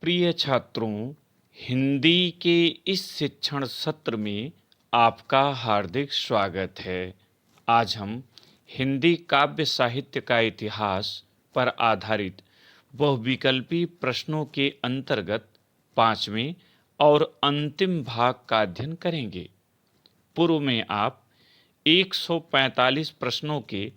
प्रिय छात्रों, हिंदी के इस शिक्षण सत्र में आपका हार्दिक स्वागत है। आज हम हिंदी काव्य साहित्य का इतिहास पर आधारित बहुविकल्पी प्रश्नों के अंतर्गत 5वें और अंतिम भाग का अध्ययन करेंगे। पूर्व में आप 145 प्रश्नों के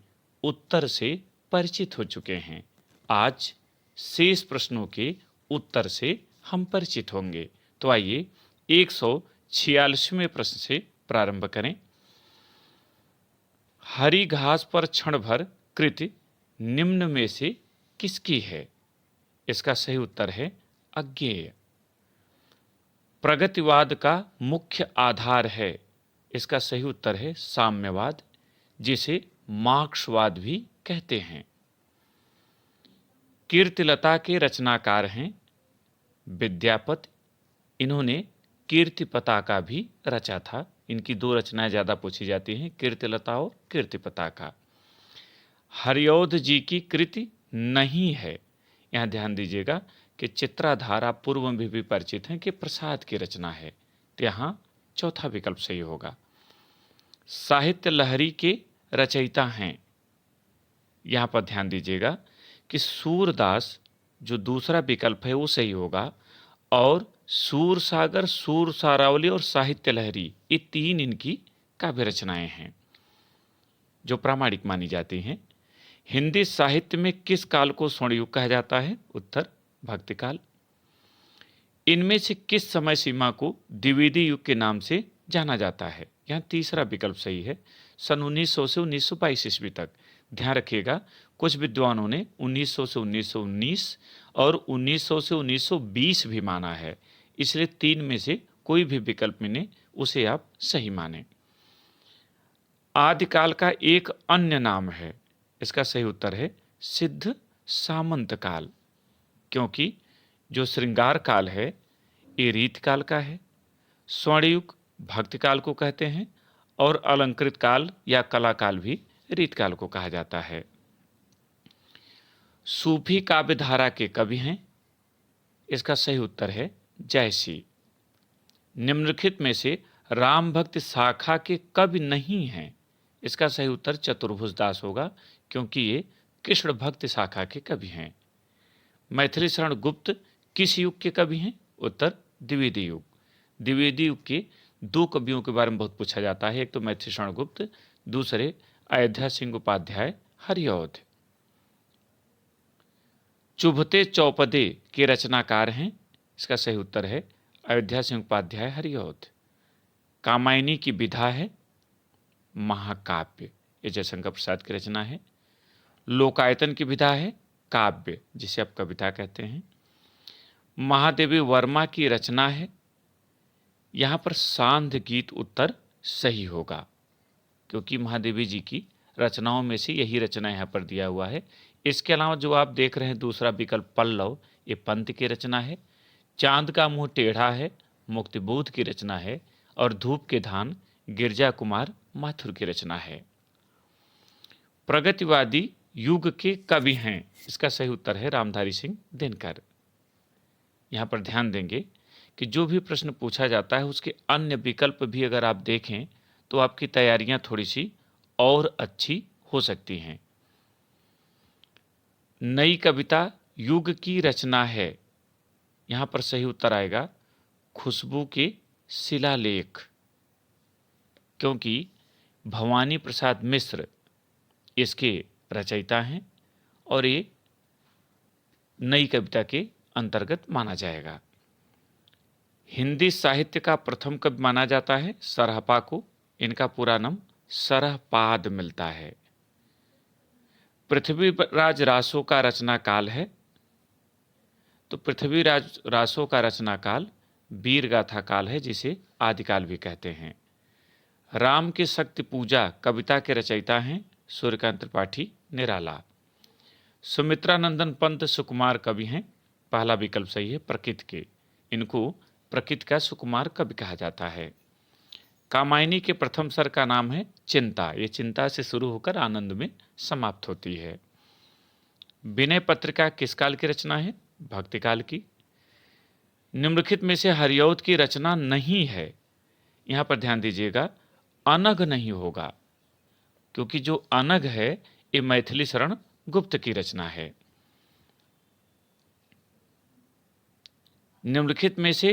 उत्तर से परिचित हो चुके हैं। आज शेष प्रश्नों के उत्तर से हम परिचित होंगे। तो आइए 146वें प्रश्न से प्रारंभ करें। हरी घास पर क्षण भर कृति निम्न में से किसकी है? इसका सही उत्तर है अज्ञेय। प्रगतिवाद का मुख्य आधार है। इसका सही उत्तर है साम्यवाद, जिसे मार्क्सवाद भी कहते हैं। कीर्तिलता के रचनाकार हैं विद्यापति। इन्होंने कीर्ति पताका भी रचा था। इनकी दो रचनाएं ज़्यादा पूछी जाती हैं, कीर्तिलता और कीर्ति पताका। हरिऔध जी की कृति नहीं है। यहाँ ध्यान दीजिएगा कि चित्राधार आप पूर्व में भी परिचित हैं कि प्रसाद की रचना है, तो यहाँ चौथा विकल्प सही होगा। साहित्य लहरी के रचयिता हैं। यहाँ पर ध्यान दीजिएगा कि सूरदास जो दूसरा विकल्प है वो सही होगा, और सूरसागर, सूर सारावली और साहित्य लहरी, ये तीन इनकी काव्य रचनाएं हैं जो प्रामाणिक मानी जाती हैं। हिंदी साहित्य में किस काल को स्वर्ण युग कहा जाता है? उत्तर भक्ति काल। इनमें से किस समय सीमा को द्विवेदी युग के नाम से जाना जाता है? यहाँ तीसरा विकल्प सही है, सन 1900 से 1922 ईस्वी तक। ध्यान रखिएगा, कुछ विद्वानों ने 1900 से 1919 और 1900 से 1920 भी माना है, इसलिए तीन में से कोई भी विकल्प मिले उसे आप सही माने। आदिकाल का एक अन्य नाम है। इसका सही उत्तर है सिद्ध सामंत काल, क्योंकि जो श्रृंगार काल है ये रीतकाल का है। स्वर्णयुग भक्ति काल को कहते हैं, और अलंकृत काल या कला काल भी रीतकाल को कहा जाता है। सूफी काव्य धारा के कवि हैं। इसका सही उत्तर है जयसी। निम्नलिखित में से राम भक्त शाखा के कवि नहीं हैं। इसका सही उत्तर चतुर्भुज दास होगा, क्योंकि ये कृष्ण भक्त शाखा के कवि हैं। मैथिली शरण गुप्त किस युग के कवि हैं? उत्तर द्विवेदी युग। द्विवेदी युग के दो कवियों के बारे में बहुत पूछा जाता है, एक तो मैथिली शरण गुप्त, दूसरे अयोध्या सिंह उपाध्याय हरिऔध। चुभते चौपदे के रचनाकार हैं। इसका सही उत्तर है अयोध्या सिंह उपाध्याय हरिऔध। कामायनी की विधा है महाकाव्य, ये जयशंकर प्रसाद की रचना है। लोकायतन की विधा है काव्य, जिसे आप कविता कहते हैं। महादेवी वर्मा की रचना है। यहाँ पर सांध्य गीत उत्तर सही होगा, क्योंकि महादेवी जी की रचनाओं में से यही रचना यहाँ पर दिया हुआ है। इसके अलावा जो आप देख रहे हैं दूसरा विकल्प पल्लव, ये पंत की रचना है। चांद का मुंह टेढ़ा है मुक्तिबोध की रचना है, और धूप के धान गिरजा कुमार माथुर की रचना है। प्रगतिवादी युग के कवि हैं। इसका सही उत्तर है रामधारी सिंह दिनकर। यहाँ पर ध्यान देंगे कि जो भी प्रश्न पूछा जाता है उसके अन्य विकल्प भी अगर आप देखें तो आपकी तैयारियां थोड़ी सी और अच्छी हो सकती हैं। नई कविता युग की रचना है। यहाँ पर सही उत्तर आएगा खुशबू के शिलालेख, क्योंकि भवानी प्रसाद मिश्र इसके रचयिता हैं और ये नई कविता के अंतर्गत माना जाएगा। हिंदी साहित्य का प्रथम कवि माना जाता है सरहपा को। इनका पूरा नाम सरहपाद मिलता है। पृथ्वीराज रासो का रचना काल है, तो पृथ्वीराज रासो का रचना काल वीर गाथा काल है, जिसे आदिकाल भी कहते हैं। राम की शक्ति पूजा कविता के रचयिता हैं सूर्यकांत त्रिपाठी निराला। सुमित्रानंदन पंत सुकुमार कवि हैं। पहला विकल्प सही है प्रकृति के। इनको प्रकृति का सुकुमार कवि कहा जाता है। कामायनी के प्रथम सर का नाम है चिंता। ये चिंता से शुरू होकर आनंद में समाप्त होती है। विनय पत्रिका किस काल की रचना है? भक्ति काल की। निम्नलिखित में से हरिऔध की रचना नहीं है। यहां पर ध्यान दीजिएगा, अनग नहीं होगा, क्योंकि जो अनग है ये मैथिली शरण गुप्त की रचना है। निम्नलिखित में से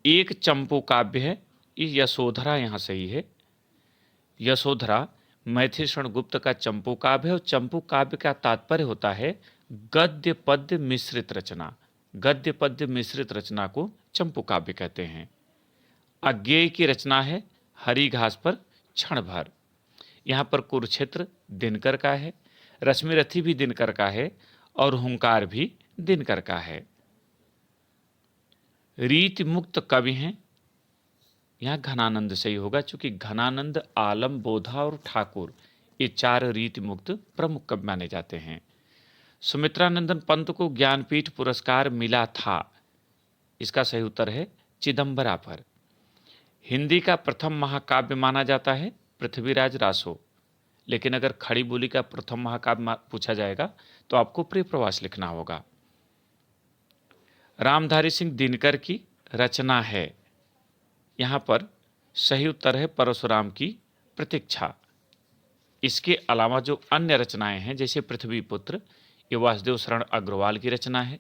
एक चंपू काव्य है, ये यशोधरा यहां सही है। यशोधरा मैथिली शरण गुप्त का चंपू काव्य है और चंपू काव्य का तात्पर्य होता है गद्य पद्य मिश्रित रचना। गद्य पद्य मिश्रित रचना को चंपू काव्य कहते हैं। अज्ञेय की रचना है हरी घास पर क्षण भर। यहाँ पर कुरुक्षेत्र दिनकर का है, रश्मिरथी भी दिनकर का है और हुंकार भी दिनकर का है। रीति मुक्त कवि हैं, यहाँ घनानंद सही होगा, क्योंकि घनानंद, आलम, बोधा और ठाकुर ये 4 रीति मुक्त प्रमुख कवि माने जाते हैं। सुमित्रानंदन पंत को ज्ञानपीठ पुरस्कार मिला था। इसका सही उत्तर है चिदंबरा पर। हिंदी का प्रथम महाकाव्य माना जाता है पृथ्वीराज रासो, लेकिन अगर खड़ी बोली का प्रथम महाकाव्य पूछा जाएगा तो आपको प्रिय प्रवास लिखना होगा। रामधारी सिंह दिनकर की रचना है, यहां पर सही उत्तर है परशुराम की प्रतीक्षा। इसके अलावा जो अन्य रचनाएं हैं जैसे पृथ्वीपुत्र, ये वासुदेव शरण अग्रवाल की रचना है।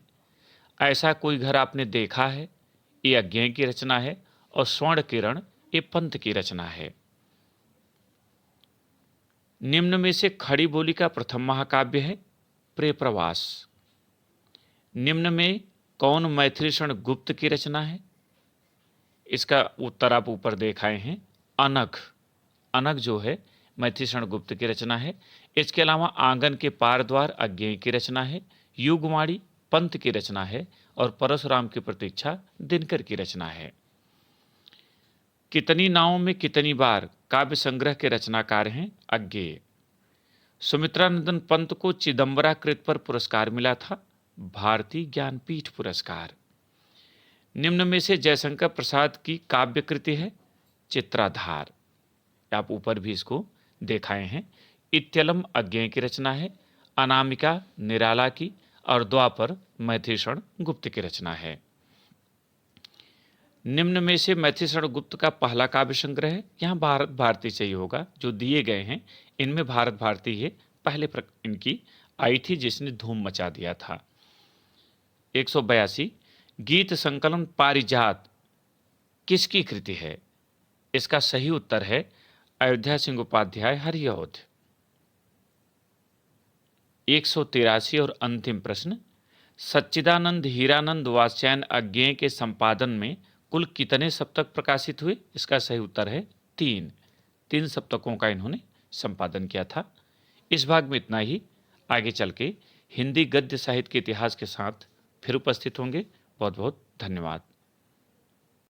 ऐसा कोई घर आपने देखा है, ये अज्ञेय की रचना है। और स्वर्ण किरण ये पंत की रचना है। निम्न में से खड़ी बोली का प्रथम महाकाव्य है प्रिय प्रवास। निम्न में कौन मैथिली शरण गुप्त की रचना है? इसका उत्तर आप ऊपर देख आए हैं, अनघ। अनघ जो है मैथिली शरण गुप्त की रचना है। इसके अलावा आंगन के पार द्वार अज्ञेय की रचना है, युगवाणी पंत की रचना है और परशुराम की प्रतीक्षा दिनकर की रचना है। कितनी नावों में कितनी बार काव्य संग्रह के रचनाकार हैं अज्ञेय। सुमित्रानंदन पंत को चिदंबरा कृत पर पुरस्कार मिला था, भारतीय ज्ञानपीठ पुरस्कार। निम्न में से जयशंकर प्रसाद की काव्य कृति है चित्राधार। आप ऊपर भी इसको देखाए हैं। इत्यलम अज्ञेय की रचना है, अनामिका निराला की और द्वापर मैथिली शरण गुप्त की रचना है। निम्न में से मैथिली शरण गुप्त का पहला काव्य संग्रह है, यहाँ भारत भारती चाहिए होगा, जो दिए गए हैं इनमें भारत भारती है पहले इनकी आई थी जिसने धूम मचा दिया था। 182 गीत संकलन पारिजात किसकी कृति है? इसका सही उत्तर है अयोध्या सिंह उपाध्याय हरिऔध। 183 और अंतिम प्रश्न, सच्चिदानंद हीरानंद वात्स्यायन अज्ञेय के संपादन में कुल कितने सप्तक प्रकाशित हुए? इसका सही उत्तर है 3 सप्तकों का इन्होंने संपादन किया था। इस भाग में इतना ही। आगे चल के हिंदी गद्य साहित्य के इतिहास के साथ फिर उपस्थित होंगे। बहुत बहुत धन्यवाद।